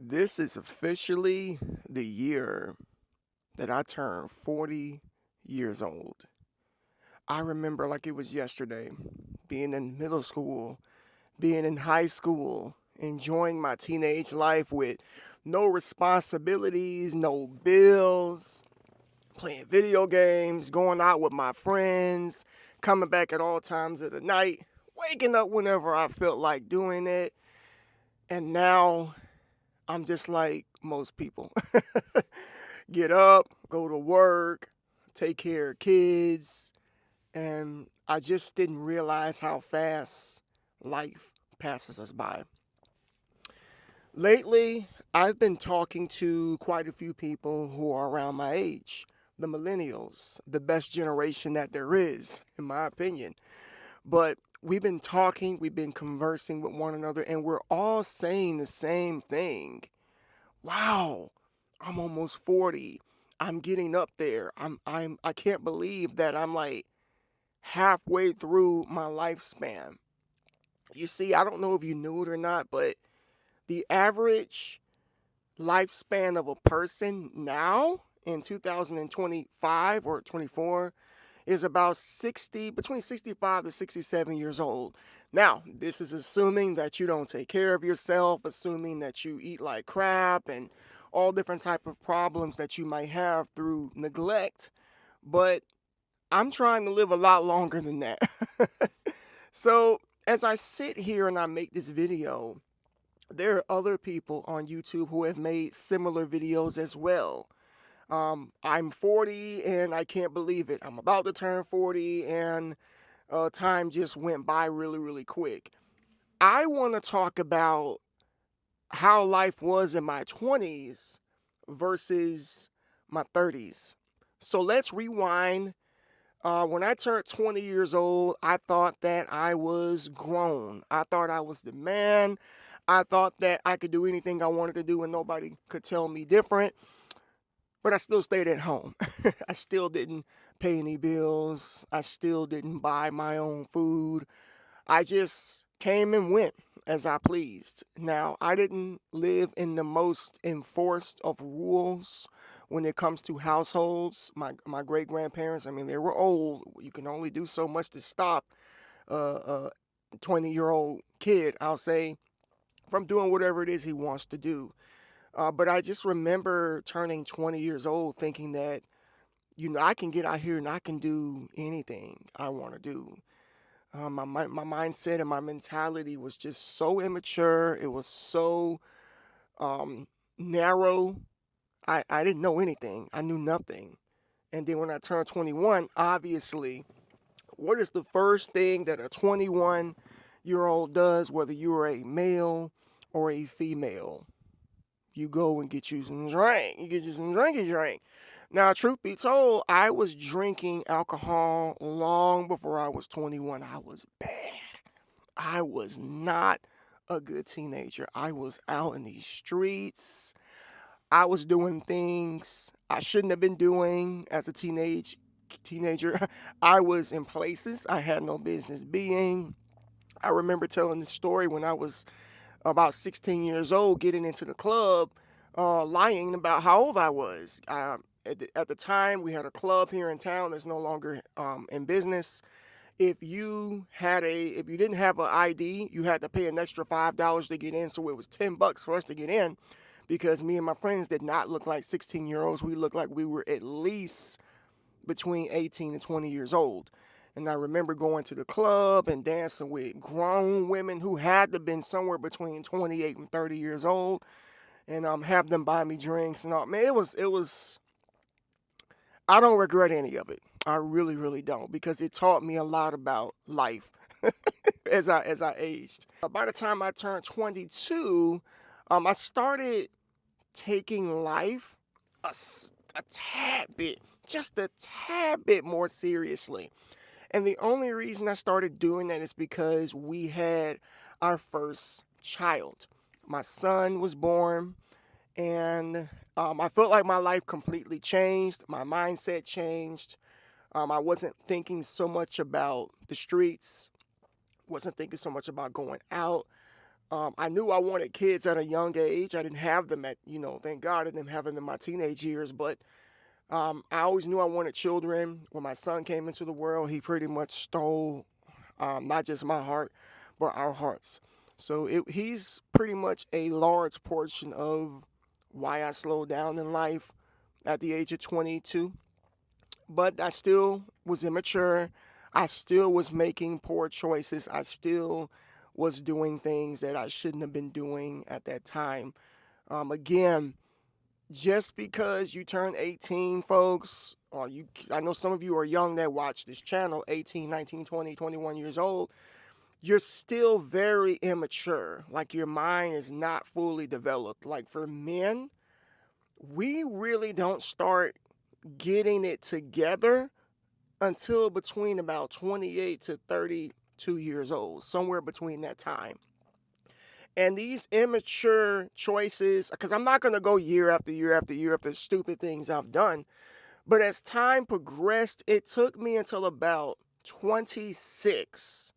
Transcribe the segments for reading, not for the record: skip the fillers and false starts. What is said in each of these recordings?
This is officially the year that I turned 40 years old. I remember like it was yesterday, being in middle school, being in high school, enjoying my teenage life with no responsibilities, no bills, playing video games, going out with my friends, coming back at all times of the night, waking up whenever I felt like doing it. And now I'm just like most people. Get up, go to work, take care of kids, and I just didn't realize how fast life passes us by. Lately, I've been talking to quite a few people who are around my age, the millennials, the best generation that there is, in my opinion. But we've been talking, we've been conversing with one another, and we're all saying the same thing. Wow, I'm almost 40. I'm getting up there. I can't believe that I'm like halfway through my lifespan. You see, I don't know if you knew it or not, but the average lifespan of a person now in 2025 or 24 is about 60, between 65 to 67 years old. Now, this is assuming that you don't take care of yourself, assuming that you eat like crap and all different type of problems that you might have through neglect. But I'm trying to live a lot longer than that. So, as I sit here and I make this video, there are other people on YouTube who have made similar videos as well. I'm 40 and I can't believe it. I'm about to turn 40 and time just went by really, really quick. I want to talk about how life was in my 20s versus my 30s. So let's rewind. When I turned 20 years old, I thought that I was grown. I thought I was the man. I thought that I could do anything I wanted to do and nobody could tell me different. But I still stayed at home. I still didn't pay any bills. I still didn't buy my own food. I just came and went as I pleased. Now, I didn't live in the most enforced of rules when it comes to households. My great grandparents, I mean, they were old. You can only do so much to stop a 20-year-old kid, I'll say, from doing whatever it is he wants to do. But I just remember turning 20 years old thinking that, I can get out here and I can do anything I want to do. My mindset and my mentality was just so immature. It was so narrow. I didn't know anything. I knew nothing. And then when I turned 21, obviously, what is the first thing that a 21-year-old does, whether you're a male or a female? You go and get you some drink. You get you some drink. Now, truth be told, I was drinking alcohol long before I was 21. I was bad. I was not a good teenager. I was out in these streets. I was doing things I shouldn't have been doing as a teenager. I was in places I had no business being. I remember telling this story when I was about 16 years old, getting into the club, lying about how old I was. At the time, we had a club here in town that's no longer in business. If you didn't have an ID, you had to pay an extra $5 to get in. So it was $10 for us to get in, because me and my friends did not look like 16-year-olds. We looked like we were at least between 18 and 20 years old. And I remember going to the club and dancing with grown women who had to have been somewhere between 28 and 30 years old, and have them buy me drinks and all. Man, it was. I don't regret any of it. I really, really don't, because it taught me a lot about life as I aged. By the time I turned 22, I started taking life a tad bit, just a tad bit more seriously. And the only reason I started doing that is because we had our first child. My son was born, and I felt like my life completely changed. My mindset changed. I wasn't thinking so much about the streets, wasn't thinking so much about going out. I knew I wanted kids at a young age. I didn't have them at, thank God I didn't have them in my teenage years, but I always knew I wanted children. When my son came into the world, he pretty much stole not just my heart, but our hearts. So he's pretty much a large portion of why I slowed down in life at the age of 22. But I still was immature. I still was making poor choices. I still was doing things that I shouldn't have been doing at that time. Again, just because you turn 18, folks, or I know some of you are young that watch this channel, 18, 19, 20, 21 years old, you're still very immature. Like your mind is not fully developed. Like for men, we really don't start getting it together until between about 28 to 32 years old, somewhere between that time. And these immature choices, because I'm not going to go year after year after year after stupid things I've done, but as time progressed, it took me until about 26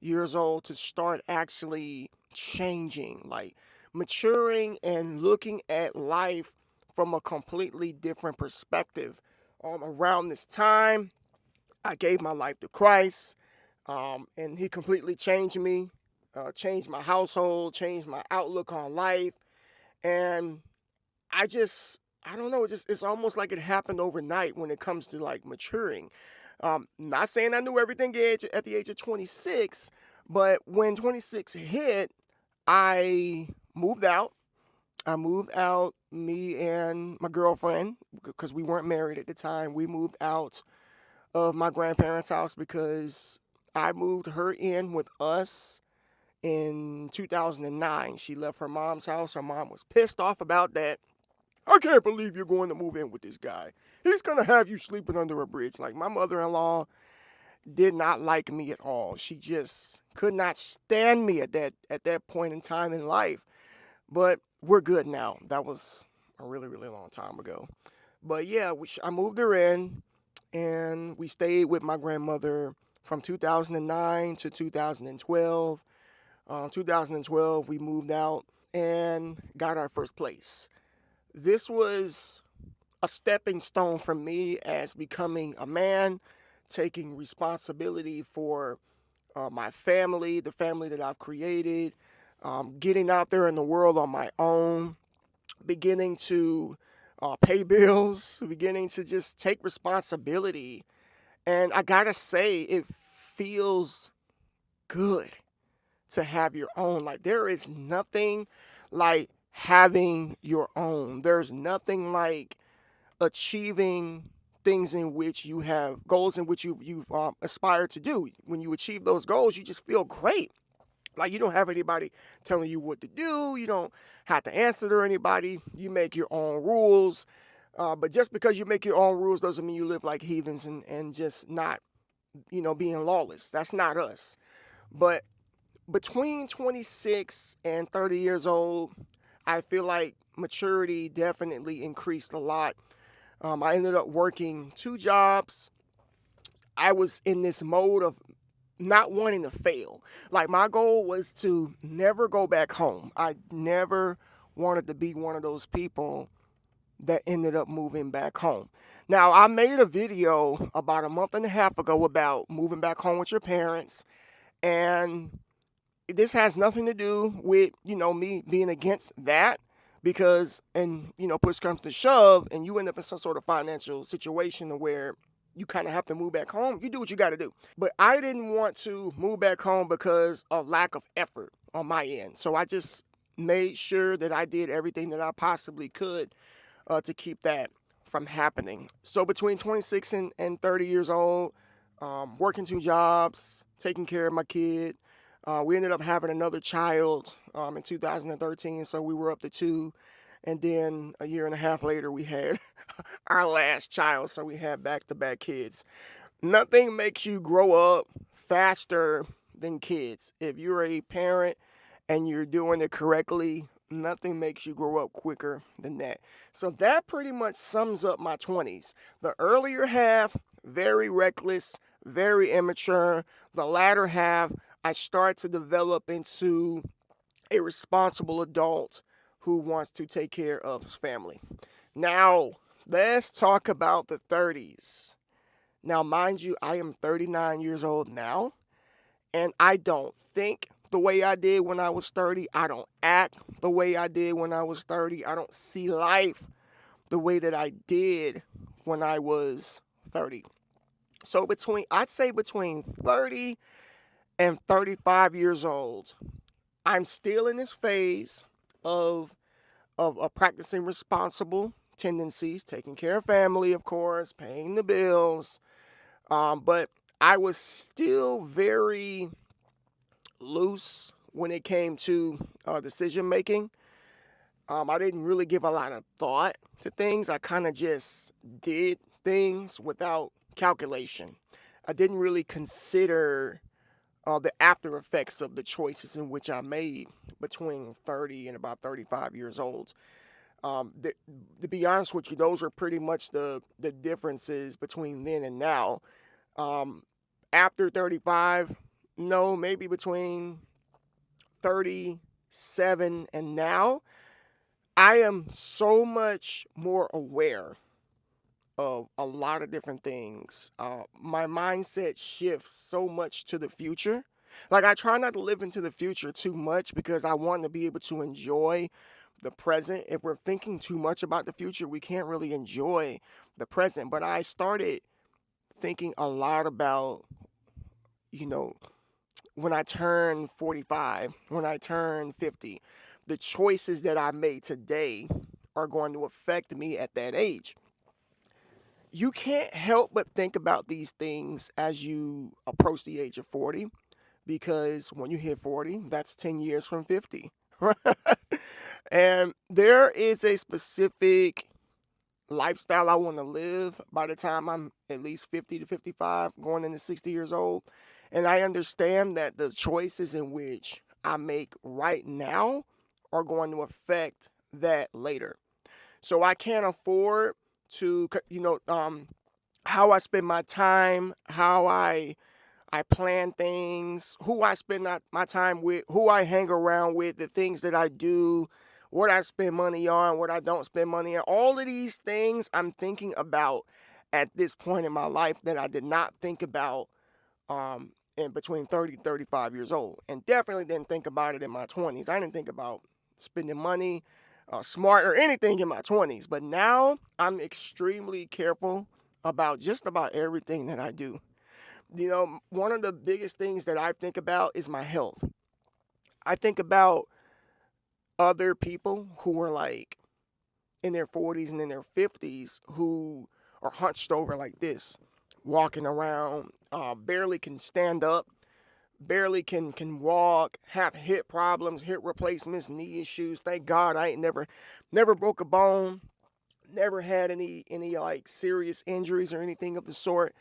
years old to start actually changing, like maturing and looking at life from a completely different perspective. Around this time, I gave my life to Christ, and He completely changed me, changed my household, changed my outlook on life, and I don't know, it's almost like it happened overnight when it comes to like maturing. Not saying I knew everything at the age of 26, but when 26 hit, I moved out. I moved out, me and my girlfriend, because we weren't married at the time. We moved out of my grandparents' house because I moved her in with us in 2009. She left her mom's house. Her mom was pissed off about that. I can't believe you're going to move in with this guy. He's going to have you sleeping under a bridge. Like, my mother-in-law did not like me at all. She just could not stand me at that point in time in life. But we're good now. That was a really, really long time ago. But yeah, I moved her in, and we stayed with my grandmother from 2009 to 2012. 2012, we moved out and got our first place. This was a stepping stone for me as becoming a man, taking responsibility for my family, the family that I've created, getting out there in the world on my own, beginning to pay bills, beginning to just take responsibility. And I gotta say, it feels good to have your own. Like, there is nothing like having your own. There's nothing like achieving things in which you have goals in which you've aspired to do. When you achieve those goals, you just feel great. Like, you don't have anybody telling you what to do. You don't have to answer to anybody. You make your own rules. But just because you make your own rules doesn't mean you live like heathens and just not, being lawless. That's not us. But between 26 and 30 years old, I feel like maturity definitely increased a lot. I ended up working 2 jobs. I was in this mode of not wanting to fail. Like, my goal was to never go back home. I never wanted to be one of those people that ended up moving back home. Now, I made a video about a month and a half ago about moving back home with your parents, and this has nothing to do with, me being against that, because, and, push comes to shove, and you end up in some sort of financial situation where you kind of have to move back home. You do what you got to do. But I didn't want to move back home because of lack of effort on my end. So I just made sure that I did everything that I possibly could to keep that from happening. So between 26 and 30 years old, working 2 jobs, taking care of my kid, we ended up having another child in 2013, so we were up to 2. And then a year and a half later, we had our last child, so we had back-to-back kids. Nothing makes you grow up faster than kids. If you're a parent and you're doing it correctly, nothing makes you grow up quicker than that. So that pretty much sums up my 20s. The earlier half, very reckless, very immature. The latter half, I start to develop into a responsible adult who wants to take care of his family. Now, let's talk about the 30s. Now, mind you, I am 39 years old now, and I don't think the way I did when I was 30. I don't act the way I did when I was 30. I don't see life the way that I did when I was 30. So I'd say between 30 and 35 years old, I'm still in this phase of practicing responsible tendencies, taking care of family, of course, paying the bills. But I was still very loose when it came to decision making. I didn't really give a lot of thought to things. I kind of just did things without calculation. I didn't really consider the after effects of the choices in which I made between 30 and about 35 years old. To be honest with you, those are pretty much the differences between then and now. Um, After 35, no, maybe between 37 and now, I am so much more aware of a lot of different things. My mindset shifts so much to the future. Like, I try not to live into the future too much because I want to be able to enjoy the present. If we're thinking too much about the future, we can't really enjoy the present. But I started thinking a lot about, you know, when I turn 45, when I turn 50, the choices that I made today are going to affect me at that age. You can't help but think about these things as you approach the age of 40 because when you hit 40, that's 10 years from 50. And there is a specific lifestyle I want to live by the time I'm at least 50 to 55, going into 60 years old. And I understand that the choices in which I make right now are going to affect that later. So I can't afford to, how I spend my time, how I plan things, who I spend my time with, who I hang around with, the things that I do, what I spend money on, what I don't spend money on. All of these things I'm thinking about at this point in my life that I did not think about in between 30 and 35 years old. And definitely didn't think about it in my 20s. I didn't think about spending money, smart, or anything in my 20s. But now I'm extremely careful about just about everything that I do. One of the biggest things that I think about is my health. I think about other people who are like in their 40s and in their 50s who are hunched over like this, walking around, barely can stand up, barely can walk, have hip problems, hip replacements, knee issues. Thank God I ain't never broke a bone, never had any like serious injuries or anything of the sort.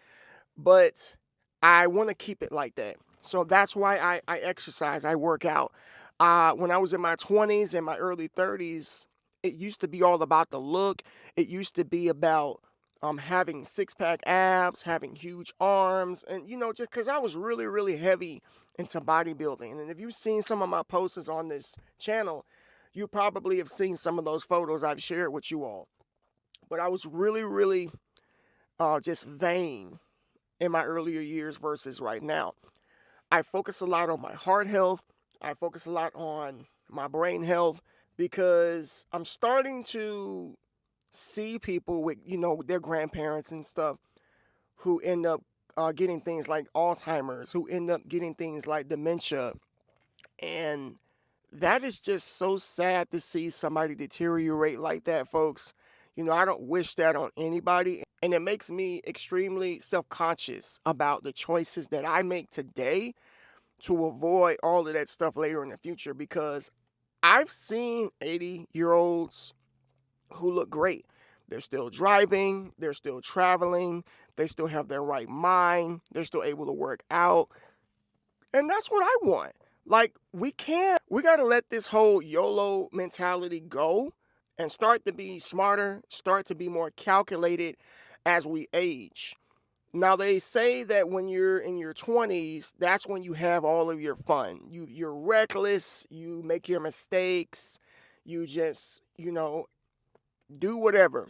But I want to keep it like that. So that's why I exercise, I work out. When I was in my 20s and my early 30s, it used to be all about the look. It used to be about having six pack abs, having huge arms, and just because I was really, really heavy into bodybuilding. And if you've seen some of my posts on this channel, you probably have seen some of those photos I've shared with you all. But I was really, really just vain in my earlier years versus right now. I focus a lot on my heart health. I focus a lot on my brain health because I'm starting to see people with, their grandparents and stuff who end up getting things like Alzheimer's, who end up getting things like dementia. And that is just so sad to see somebody deteriorate like that, folks. I don't wish that on anybody. And it makes me extremely self-conscious about the choices that I make today to avoid all of that stuff later in the future because I've seen 80-year-olds who look great. They're still driving, they're still traveling, they still have their right mind, they're still able to work out. And that's what I want. Like, we got to let this whole YOLO mentality go and start to be smarter, start to be more calculated as we age. Now they say that when you're in your 20s, that's when you have all of your fun. You're reckless, you make your mistakes, you just, do whatever.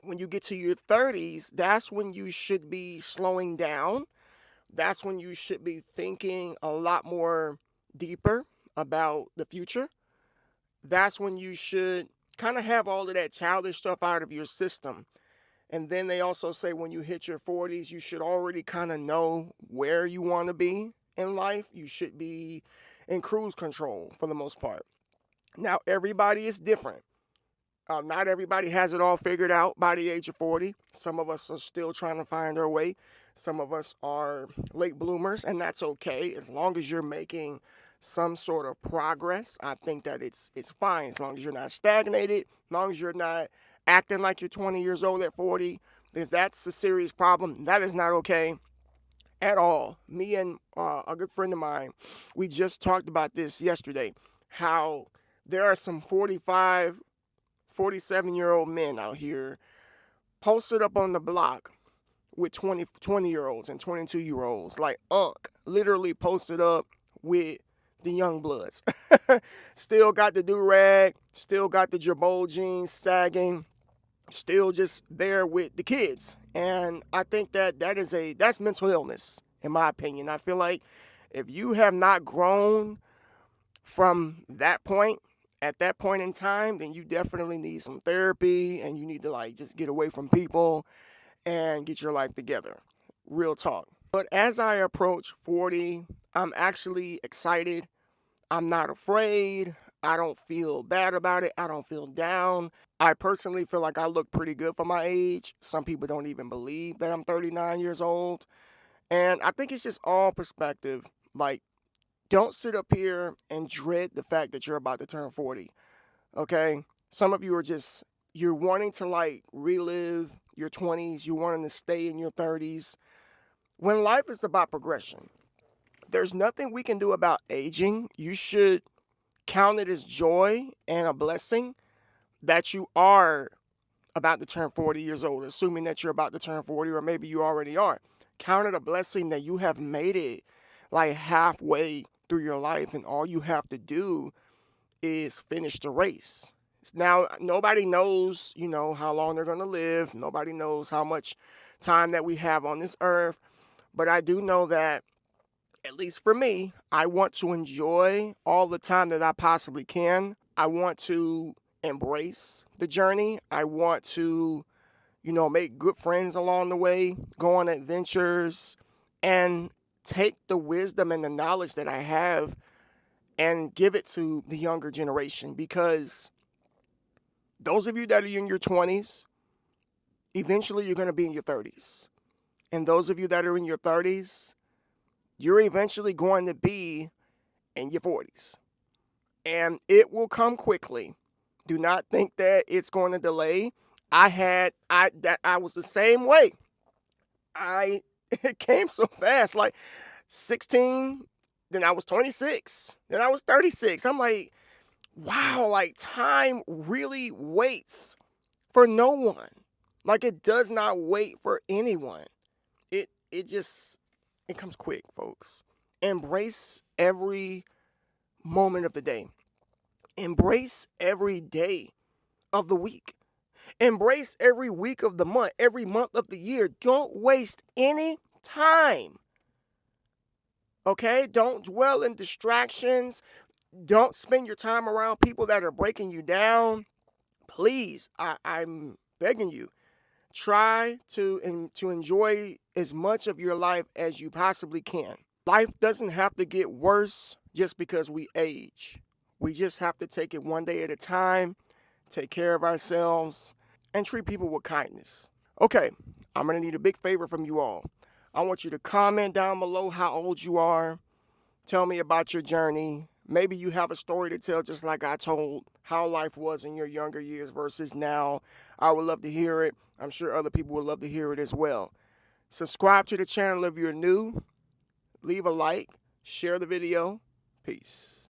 When you get to your 30s, that's when you should be slowing down. That's when you should be thinking a lot more deeper about the future. That's when you should kind of have all of that childish stuff out of your system. And then they also say when you hit your 40s, you should already kind of know where you want to be in life. You should be in cruise control for the most part. Now, everybody is different. Not everybody has it all figured out by the age of 40. Some of us are still trying to find our way. Some of us are late bloomers, and that's okay. As long as you're making some sort of progress, I think that it's fine. As long as you're not stagnated, as long as you're not acting like you're 20 years old at 40, because that's a serious problem. That is not okay at all. Me and a good friend of mine, we just talked about this yesterday, how there are some 45, 47-year-old men out here posted up on the block with 20-year-olds and 22-year-olds, like literally posted up with the young bloods. Still got the do-rag, still got the jabot jeans sagging, still just there with the kids. And I think that's mental illness, in my opinion. I feel like if you have not grown from that point, at that point in time, then you definitely need some therapy and you need to just get away from people and get your life together. Real talk. But as I approach 40, I'm actually excited. I'm not afraid. I don't feel bad about it. I don't feel down. I personally feel like I look pretty good for my age. Some people don't even believe that I'm 39 years old. And I think it's just all perspective. Don't sit up here and dread the fact that you're about to turn 40. Okay? Some of you you're wanting to relive your 20s. You're wanting to stay in your 30s. When life is about progression, there's nothing we can do about aging. You should count it as joy and a blessing that you are about to turn 40 years old, assuming that you're about to turn 40, or maybe you already are. Count it a blessing that you have made it halfway through your life, and all you have to do is finish the race. Now, nobody knows, how long they're going to live. Nobody knows how much time that we have on this earth. But I do know that, at least for me, I want to enjoy all the time that I possibly can. I want to embrace the journey. I want to, make good friends along the way, go on adventures, and take the wisdom and the knowledge that I have and give it to the younger generation. Because those of you that are in your 20s, eventually you're going to be in your 30s. And those of you that are in your 30s, you're eventually going to be in your 40s. And it will come quickly. Do not think that it's going to delay. I was the same way. It came so fast, 16, then I was 26, then I was 36. I'm like, wow, time really waits for no one. It does not wait for anyone. It comes quick, folks. Embrace every moment of the day. Embrace every day of the week. Embrace every week of the month, every month of the year. Don't waste any time. Okay? Don't dwell in distractions. Don't spend your time around people that are breaking you down. Please, I'm begging you. Try to enjoy as much of your life as you possibly can. Life doesn't have to get worse just because we age. We just have to take it one day at a time, take care of ourselves, and treat people with kindness. Okay, I'm going to need a big favor from you all. I want you to comment down below how old you are. Tell me about your journey. Maybe you have a story to tell, just like I told how life was in your younger years versus now. I would love to hear it. I'm sure other people would love to hear it as well. Subscribe to the channel if you're new. Leave a like. Share the video. Peace.